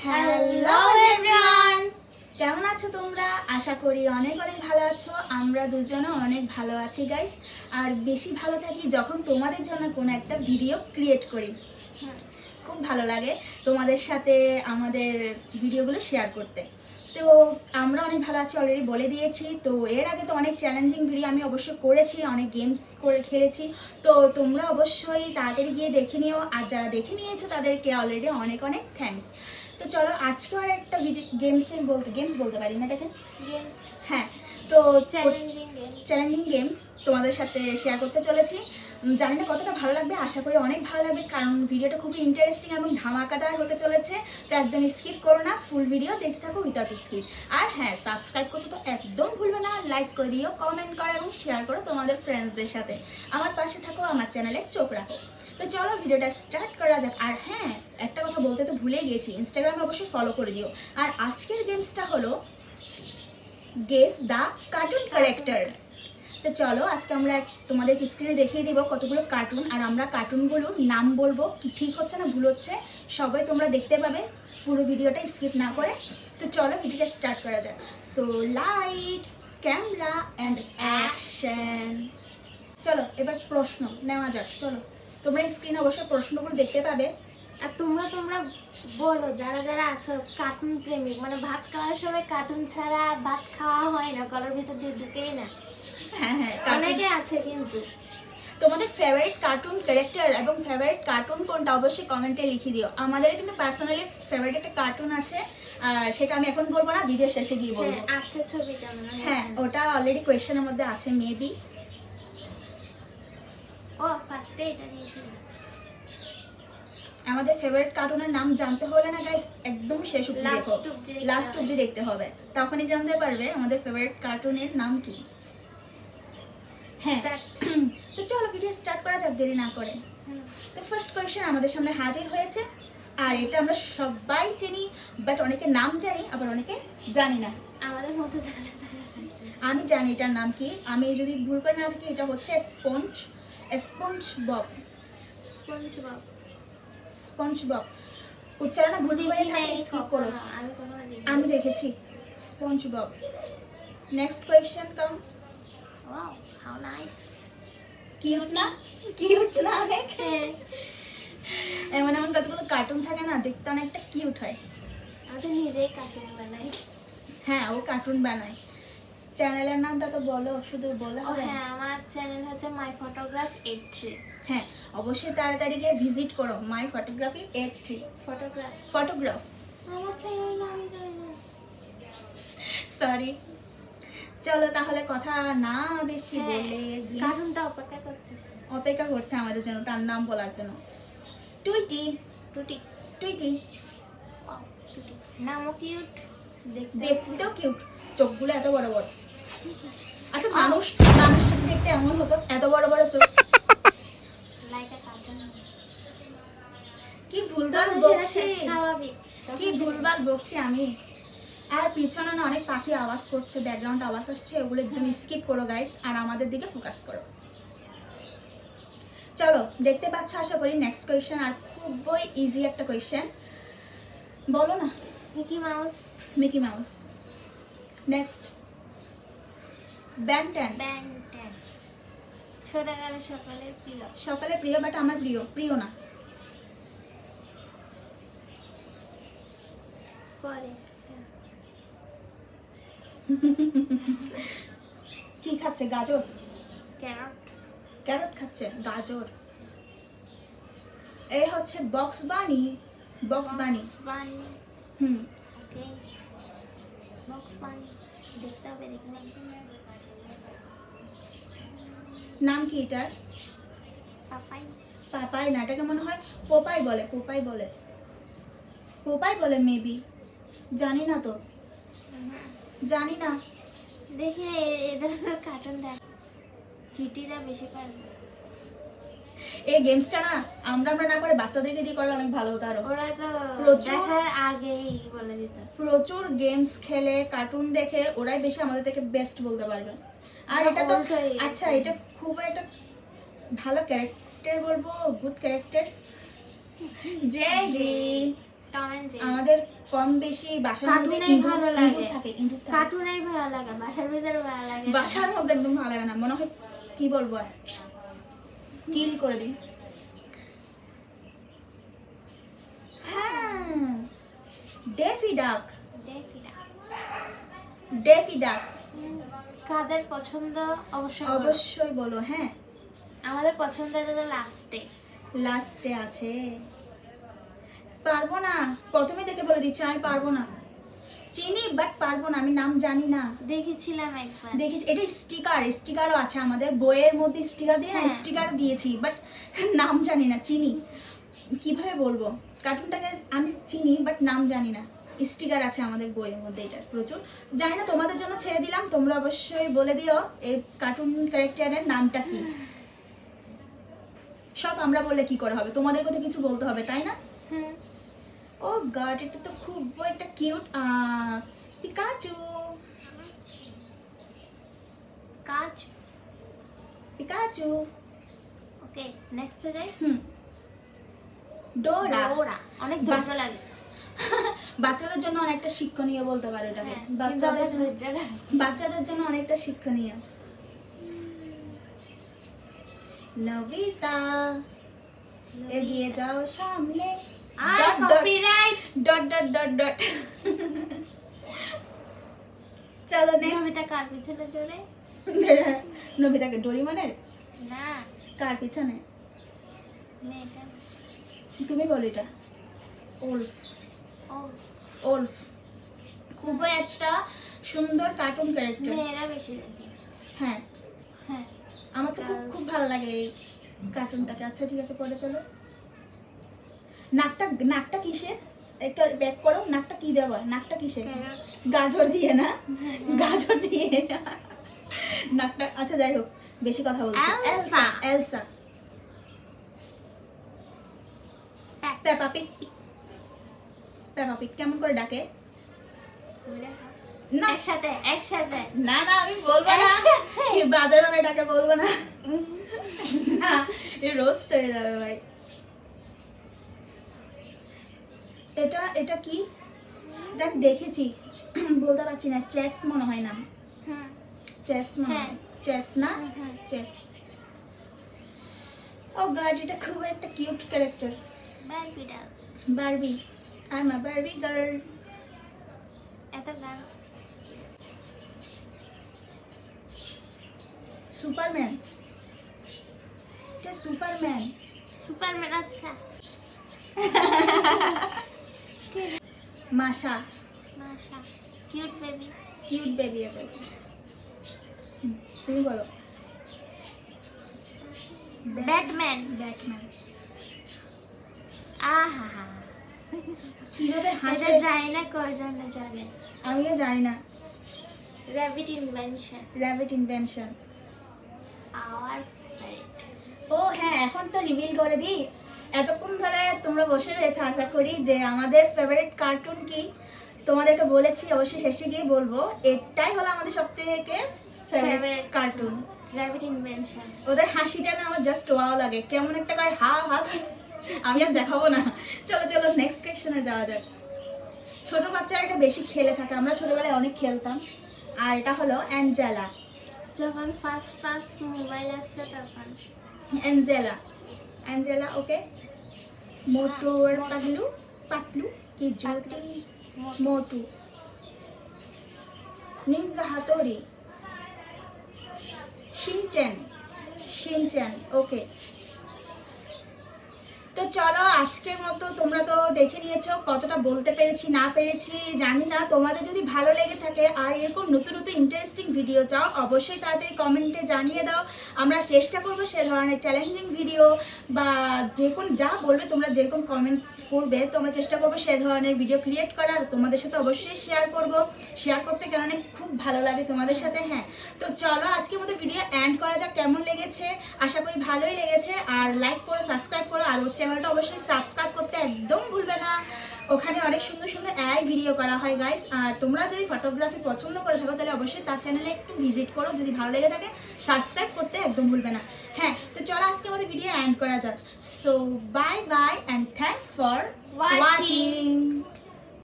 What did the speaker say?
Hello everyone, কেমন আছো তোমরা? আশা করি অনেক অনেক ভালো আছো। আমরা দুজনে অনেক ভালো আছি গাইস। আর বেশি ভালো থাকি যখন তোমাদের জন্য কোনো একটা ভিডিও ক্রিয়েট করি। খুব ভালো লাগে তোমাদের সাথে আমাদের ভিডিওগুলো শেয়ার করতে। তো আমরা অনেক ভালো আছি, অলরেডি বলে দিয়েছি। তো এর আগে তো অনেক চ্যালেঞ্জিং ভিডিও আমি অবশ্যই করেছি, অনেক গেমস করে খেলেছি। তো তোমরা অবশ্যই তাড়াতাড়ি গিয়ে দেখে নিও, আর যারা দেখে নিয়েছো তাদেরকে অলরেডি অনেক অনেক থ্যাঙ্কস। তো চলো আজকে আর একটা গেমস বলতে পারি না এটাকে, হ্যাঁ। তো চ্যালেঞ্জিং গেমস তোমাদের সাথে শেয়ার করতে চলেছি। জানি না কতটা ভালো লাগবে, আশা করি অনেক ভালো লাগবে, কারণ ভিডিওটা খুবই ইন্টারেস্টিং এবং ধামাকাদার হতে চলেছে। তো একদম স্কিপ করো না, ফুল ভিডিও দেখতে থাকো উইদাউট স্কিপ। আর হ্যাঁ, সাবস্ক্রাইব করতে তো একদম ভুলবে না, লাইক করে দিও, কমেন্ট করো এবং শেয়ার করো তোমাদের ফ্রেন্ডসদের সাথে। আমার পাশে থাকো, আমার চ্যানেলে চোখ রাখো। তো চলো ভিডিওটা স্টার্ট করা যাক। আর হ্যাঁ, একটা কথা বলতে তো ভুলে গিয়েছি, ইনস্টাগ্রামে অবশ্যই ফলো করে দিও। আর আজকের গেমসটা হলো গেস দ্য কার্টুন ক্যারেক্টার। তো চলো আজকে আমরা তোমাদের স্ক্রিনে দেখিয়ে দিব কতগুলো কার্টুন, আর আমরা কার্টুনগুলোর নাম বলবো, কি ঠিক হচ্ছে না ভুল হচ্ছে সবাই তোমরা দেখতে পাবে পুরো ভিডিওটা স্কিপ না করে। তো চলো ভিডিওটা স্টার্ট করা যায়। So light, camera and action. চলো এবার প্রশ্ন নেওয়া যাক। চলো তোমরা স্ক্রিনে অবশ্যই প্রশ্নগুলো দেখতে পাবে। আর তোমরা বলো যারা যারা আছো কার্টুন প্রেমিক, মানে ভাত খাওয়ার সময় কার্টুন ছাড়া ভাত খাওয়া হয় না, গলার ভিতর দিয়ে ঢুকেই না। হ্যাঁ হ্যাঁ, অনেকে আছে। কিন্তু তোমাদের ফেভারিট কার্টুন ক্যারেক্টার এবং ফেভারিট কার্টুন কোনটা অবশ্যই কমেন্টে লিখে দিও। আমাদের কিন্তু পার্সোনালি ফেভারিট একটা কার্টুন আছে, আর সেটা আমি এখন বলবো না, ভিডিও শেষে গিয়ে বলবো। আছে ছবিটা, হ্যাঁ, ওটা অলরেডি কোয়েশ্চেনের মধ্যে আছে মেবি। ও ফার্স্টে এটা দিয়েছিল। আমাদের ফেভারিট কার্টুনের নাম জানতে হলে না গাইস একদম শেষ অবধি দেখো, লাস্ট অবধি দেখতে হবে, তখনই জানতে পারবে আমাদের ফেভারিট কার্টুনের নাম কি। হ্যাঁ, তো চলো ভিডিও স্টার্ট করা যাক দেরি না করে। তো ফার্স্ট কোয়েশ্চেন আমাদের সামনে হাজির হয়েছে, আর এটা আমরা সবাই চিনি, বাট অনেকে নাম জানি আবার অনেকে জানি না। আমাদের মতো জানে না। আমি জানি এটার নাম কি, আমি যদি ভুল করে না থাকি এটা হচ্ছে স্পঞ্জ বব। স্পঞ্জ বব উচ্চারণ ভুল হয়ে থাকে স্কিপ করো। আমি দেখেছি SpongeBob. Next question come. Wow, how nice. Cute না? কিউট না অনেক? এমন এমন কতগুলো কার্টুন থাকে না, দেখতে অনেকটা কিউট হয়। আমি নিজেই কার্টুন বানাই। হ্যাঁ, ও কার্টুন বানায়। চ্যানেলের নামটা তো বলো, শুধু বলে হবে? হ্যাঁ, আমার চ্যানেল হচ্ছে মাই ফটোগ্রাফ 83। হ্যাঁ, অবশ্যই তাড়াতাড়ি গিয়ে ভিজিট করো মাই ফটোগ্রাফি 83 ফটোগ্রাফ। আমার চ্যানেল আমি জানি না, সরি। চলো তাহলে কথা না বেশি বলে কার্টুনটা অপেক্ষা করছে আমাদের জন্য তার নাম বলার জন্য। টুইটি। নামও কিউট, দেখতেও কিউট, চোখগুলো এত বড় বড়। আচ্ছা, মানুষটা দেখতে এমন হতো, এত বড় বড় চোখ। কি ভুলভাল বকছি আমি। আর পিছনে না অনেক পাখি আওয়াজ করছে, ব্যাকগ্রাউন্ড আওয়াজ আসছে, ওগুলো একদম স্কিপ করো গাইস, আর আমাদের দিকে ফোকাস করো। চলো দেখতে পাচ্ছ আশা করি। নেক্সট কোয়েশ্চেন, আর খুবই ইজি একটা কোয়েশ্চেন, বলো না। Mickey Mouse. Next Ben ten. ছোটবেলায় সকালের প্রিয়, বাট আমার প্রিয় না। কি খাচ্ছে? গাজর। ক্যারট খাচ্ছে, গাজর। এই হচ্ছে বক্স বানি। নাম কি এটার? পাপাই না, এটাকে মনে হয় পোপাই বলে মেবি, জানি না তো, জানি না। দেখি এদের কার্টুন দেখ, কিটিরা বেশি পারবে। এই গেমসটা না আমরা না করে বাচ্চাদেরকে দিয়ে করলে অনেক ভালো হতো। আরো ওরা তো দেখার আগেই বলে দিত। প্রচুর গেমস খেলে, কার্টুন দেখে, ওরাই বেশি আমাদের থেকে বেস্ট বলতে পারবে। আর এটা তো আচ্ছা, এটা খুব একটা ভালো ক্যারেক্টার বলবো, good character. Jerry. Tom and Jerry আমাদের কম বেশি বাসার মধ্যে কার্টুনেই ভালো লাগে। ইঁদুর থাকে। কার্টুনেই ভালো লাগে, বাসার ভিতরে ভালো লাগে না। বাসার মধ্যে একদম ভালো লাগে না, মনে হয় কি বলবো আর কিল করে দিই। হ্যাঁ, ডেফি ডাক। ডেফি ডাক কাদের পছন্দ অবশ্যই বলো। অবশ্যই বলো। হ্যাঁ, আমাদের পছন্দ তো লাস্টে আছে। পারবো না, প্রথমে দেখে বলে দিচ্ছি আমি পারবো না। চিনি বাট পারবো না, আমি নাম জানি না। দেখেছিলাম একবার, দেখেছি। এটা স্টিকারও আছে আমাদের বইয়ের মধ্যে, স্টিকার দিয়ে না, হ্যাঁ। স্টিকার দিয়েছি বাট নাম জানি না। চিনি কিভাবে বলবো, কার্টুনটাকে আমি চিনি বাট নাম জানি না। স্টিকার আছে আমাদের বইয়ের মধ্যে, এটা প্রচুর জানি না। তোমাদের জন্য ছেড়ে দিলাম, তোমরা অবশ্যই বলে দিও এই কার্টুন ক্যারেক্টারের নামটা কি। সব আমরা বললে কি করে হবে, তোমাদের কথা কিছু বলতে হবে, তাই না? ও গড, এটা তো খুব একটা কিউট পিকাচু। পিকাচু। ওকে, নেক্সট যাই। ডোরা। অনেক ধৈর্য লাগে। বাচ্চাদের জন্য অনেকটা শিক্ষণীয় বলতে পারো এটাকে। হ্যাঁ, বাচ্চাদের জন্য অনেকটা শিক্ষণীয়। নবিতা এগিয়ে যাও সামনে। আর copyright. Dot dot dot dot. চলো নেক্সট। নবিতা কার পিছনে দৌড়ে? নবিতাকে ডোরিমনের? না, কার পিছনে? মেয়েটা। তুমি বলো এটা। ওলফ খুবই একটা সুন্দর কার্টুন ক্যারেক্টার। মেয়েরা বেশি দেখে। হ্যাঁ, হ্যাঁ, আমার তো খুব ভালো লাগে এই কার্টুনটাকে। আচ্ছা ঠিক আছে, পরে চলো। নাকটা কিসের? একটা ব্যাক করো। নাকটা কি দেওয়া? নাকটা কিসের? গাজর দিয়ে না? গাজর দিয়ে নাকটা। আচ্ছা যাই হোক, বেশি কথা বলছি। এলসা। পেপা পিগ কেমন করে ডাকে? না একসাথে। না আমি বলবো না, কি বাজার ভাবে ডাকে বলবো না। এই রোস্ট হয়ে যাবে ভাই। এটা কি আমি দেখেছি, বলতে পারছি না। চেস মনে হয় নাম। চেস মনে হয়। চেস না? চেস। ও গড, এটা খুব একটা cute character. Barbie. I am a Barbie girl. এত গান। সুপারম্যান। এটা সুপারম্যান। আচ্ছা। মাশা। কিউট বেবি এটা। তুমি বলো। ব্যাটম্যান। আহা, কিভাবে হাসে জানি না, কয়জনে জানে। আমিও জানি না। Rabbit invention. ও হ্যাঁ, এখন তো রিভিল করে দিই। এতক্ষণ ধরে তোমরা বসে রয়েছে, আশা করি যে আমাদের ফেভারিট কার্টুন কি। তোমাদেরকে বলেছি, অবশ্যই শেষে গিয়ে বলবো। এটাই হলো আমাদের সবথেকে ফেভারিট কার্টুন, র্যাবিট ইনভেনশন। ওদের হাসিটা না আমার জাস্ট ওয়াও লাগে, কেমন একটা করে হা হা। আমি আর দেখাবো না। চলো নেক্সট কোয়েশ্চনে যাওয়া যাক। ছোট বাচ্চারা এটা বেশি খেলে থাকে, আমরা ছোটবেলায় অনেক খেলতাম। আর এটা হলো অ্যাঞ্জেলা। যখন ফার্স্ট মোবাইল আসছে তখন। অ্যাঞ্জেলা। ওকে। মোটু আর পাতলু কি জোটি? মোটু। নিনজা হাতোরি। শিনচ্যান। ওকে। তো চলো, আজকের মতো তোমরা তো দেখে নিয়েছো কতটা বলতে পেরেছি না পেরেছি জানি না। তোমাদের যদি ভালো লেগে থাকে আর এরকম নতুন ইন্টারেস্টিং ভিডিও চাও, অবশ্যই তাড়াতাড়ি কমেন্টে জানিয়ে দাও। আমরা চেষ্টা করবো সে ধরনের চ্যালেঞ্জিং ভিডিও বা যা বলবে, তোমরা যেরকম কমেন্ট করবে তোমরা চেষ্টা করবো সে ধরনের ভিডিও ক্রিয়েট করার। তোমাদের সাথে অবশ্যই শেয়ার করতে, কেননা খুব ভালো লাগে তোমাদের সাথে। হ্যাঁ, তো চলো আজকের মতো ভিডিও এন্ড করা যাক। কেমন লেগেছে? আশা করি ভালোই লেগেছে। আর লাইক করো, সাবস্ক্রাইব করো, আর হচ্ছে চ্যানেলটা অবশ্যই সাবস্ক্রাইব করতে একদম ভুলবে না। ওখানে অনেক সুন্দর সুন্দর ভিডিও করা হয় গাইস। আর তোমরা যদি ফটোগ্রাফি পছন্দ করে থাকো তাহলে অবশ্যই তার চ্যানেলে একটু ভিজিট করো, যদি ভালো লেগে থাকে সাবস্ক্রাইব করতে একদম ভুলবে না। হ্যাঁ, তো চলো আজকে আমাদের ভিডিও এন্ড করা যাক। So bye bye and thanks for Watching. Watching.